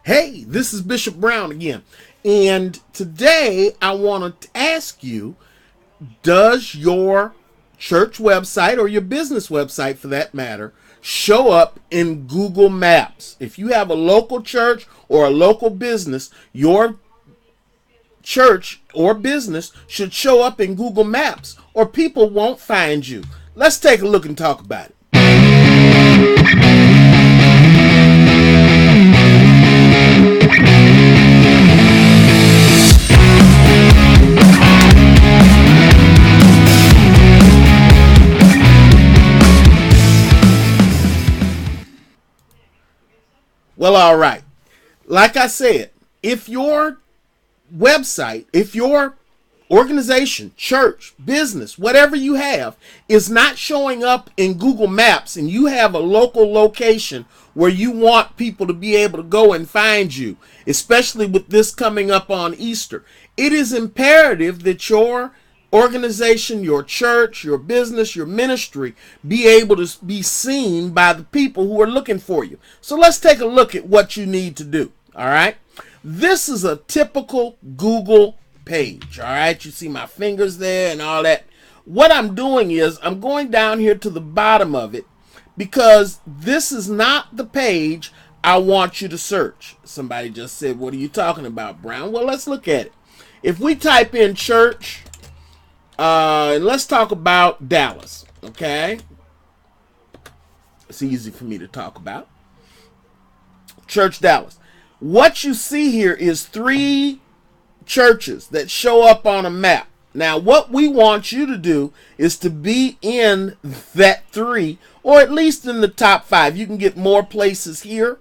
Hey, this is Bishop Brown again. And today I want to ask you, does your church website or your business website for that matter show up in Google Maps? If you have a local church or a local business, your church or business should show up in Google Maps or people won't find you. Let's take a look and talk about it. Well, all right. Like I said, if your website, if your organization, church, business, whatever you have, is not showing up in Google Maps and you have a local location where you want people to be able to go and find you, especially with this coming up on Easter, it is imperative that your organization, your church, your business, your ministry be able to be seen by the people who are looking for you. So let's take a look at what you need to do. All right. This is a typical Google page. All right. You see my fingers there and all that. What I'm doing is I'm going down here to the bottom of it because this is not the page I want you to search. Somebody just said, what are you talking about, Brown? Well, let's look at it. If we type in church, and let's talk about Dallas, okay? It's easy for me to talk about. Church Dallas. What you see here is 3 churches that show up on a map. Now, what we want you to do is to be in that 3, or at least in the top 5. You can get more places here.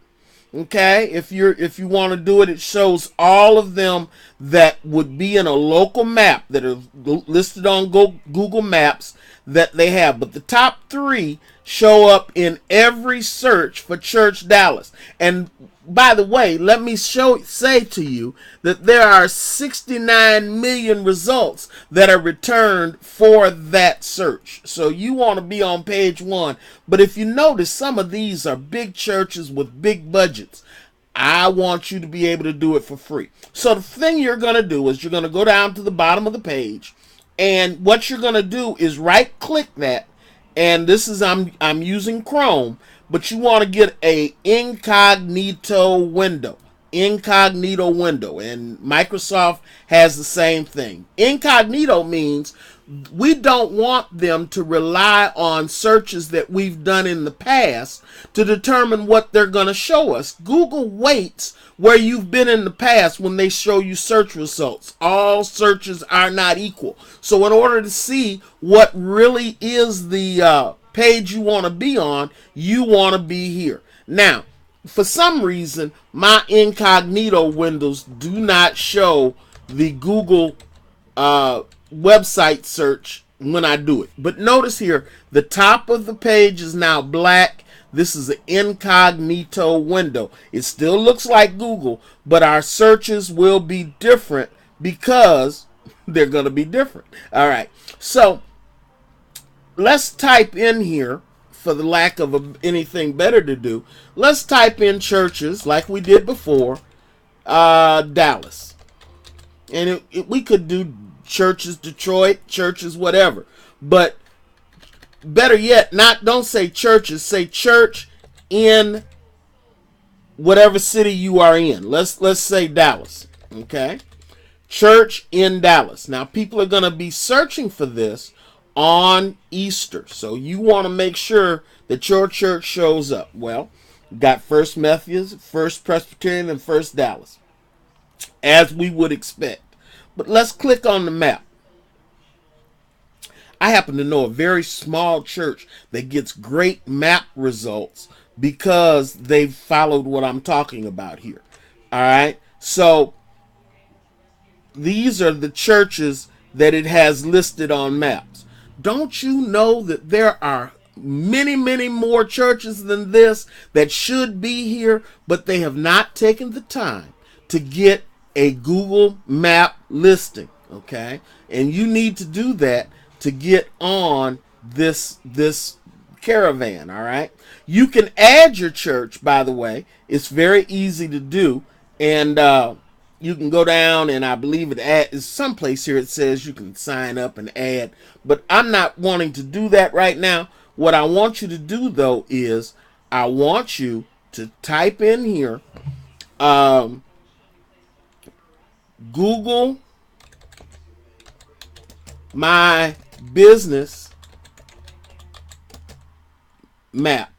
Okay, if you want to do it, it shows all of them that would be in a local map that are listed on Google Maps that they have. But the top 3 show up in every search for Church Dallas. And by the way, let me say to you that there are 69 million results that are returned for that search. So you want to be on page 1. But if you notice, some of these are big churches with big budgets. I want you to be able to do it for free. So the thing you're going to do is you're going to go down to the bottom of the page. And what you're going to do is right click that. And this is, I'm using Chrome, but you want to get a incognito window. Incognito window. And Microsoft has the same thing. Incognito means we don't want them to rely on searches that we've done in the past to determine what they're going to show us. Google waits where you've been in the past when they show you search results. All searches are not equal. So in order to see what really is the page you want to be on, you want to be here. Now, for some reason, my incognito windows do not show the Google website search when I do it. But notice here, the top of the page is now black. This is an incognito window. It still looks like Google, but our searches will be different because they're going to be different. All right. So let's type in here, for the lack of anything better to do, let's type in churches like we did before, Dallas. And we could do churches Detroit, churches whatever. But better yet, don't say churches, say church in whatever city you are in. Let's say Dallas, okay? Church in Dallas. Now people are going to be searching for this on Easter. So you want to make sure that your church shows up. Well, got First Methodist, First Presbyterian, and First Dallas, as we would expect. But let's click on the map. I happen to know a very small church that gets great map results because they've followed what I'm talking about here. All right. So these are the churches that it has listed on maps. Don't you know that there are many, many more churches than this that should be here, but they have not taken the time to get a Google map listing, okay? And you need to do that to get on this caravan, all right? You can add your church, by the way. It's very easy to do. And you can go down, and I believe it is someplace here it says you can sign up and add. But I'm not wanting to do that right now. What I want you to do, though, is I want you to type in here Google My Business Maps.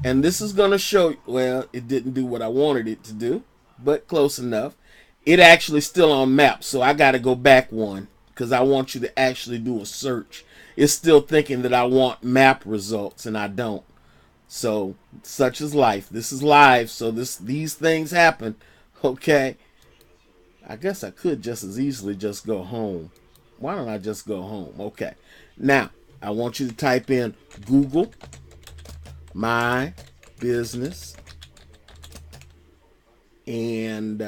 And this is going to show, well, it didn't do what I wanted it to do, but close enough. It actually still on maps, so I got to go back one because I want you to actually do a search. It's still thinking that I want map results, and I don't. So, such is life. This is live, so these things happen. Okay. I guess I could just as easily just go home. Why don't I just go home? Okay. Now, I want you to type in Google My Business, and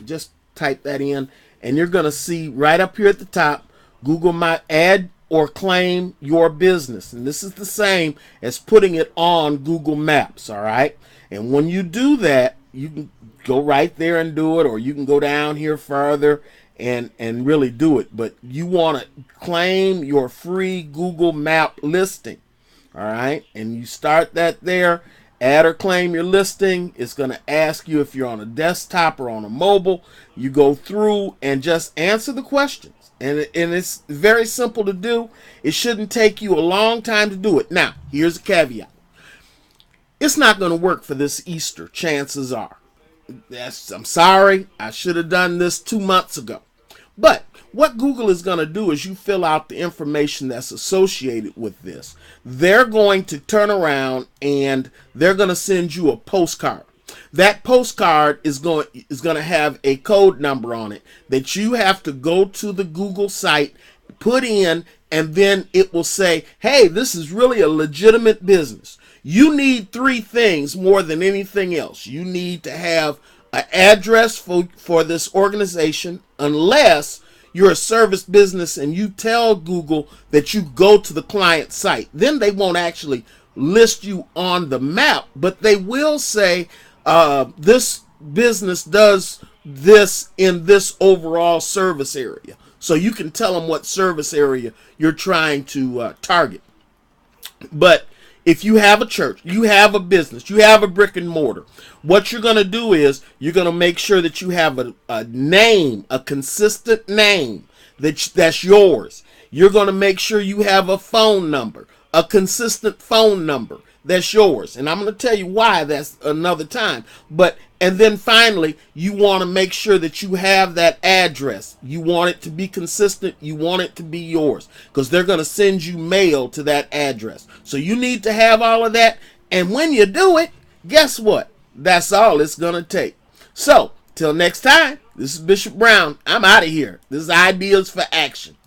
just type that in, and you're going to see right up here at the top, Google My Add or Claim Your Business. And this is the same as putting it on Google Maps, all right? And when you do that, you can go right there and do it, or you can go down here further and really do it. But you want to claim your free Google Map listing. All right, and you start that there, add or claim your listing. It's going to ask you if you're on a desktop or on a mobile. You go through and just answer the questions. And it's very simple to do. It shouldn't take you a long time to do it. Now, here's a caveat. It's not going to work for this Easter, chances are. I'm sorry, I should have done this 2 months ago. But what Google is going to do is you fill out the information that's associated with this. They're going to turn around and they're going to send you a postcard. That postcard is going to have a code number on it that you have to go to the Google site, put in, and then it will say, hey, this is really a legitimate business. You need 3 things more than anything else. You need to have an address for this organization, unless you're a service business and you tell Google that you go to the client site. Then they won't actually list you on the map, but they will say this business does this in this overall service area. So you can tell them what service area you're trying to target. But if you have a church, you have a business, you have a brick and mortar, what you're going to do is you're going to make sure that you have a name, a consistent name that's yours. You're going to make sure you have a phone number, a consistent phone number that's yours. And I'm going to tell you why that's another time. And then finally, you want to make sure that you have that address. You want it to be consistent. You want it to be yours, because they're going to send you mail to that address. So you need to have all of that. And when you do it, guess what? That's all it's going to take. So till next time, this is Bishop Brown. I'm out of here. This is Ideas for Action.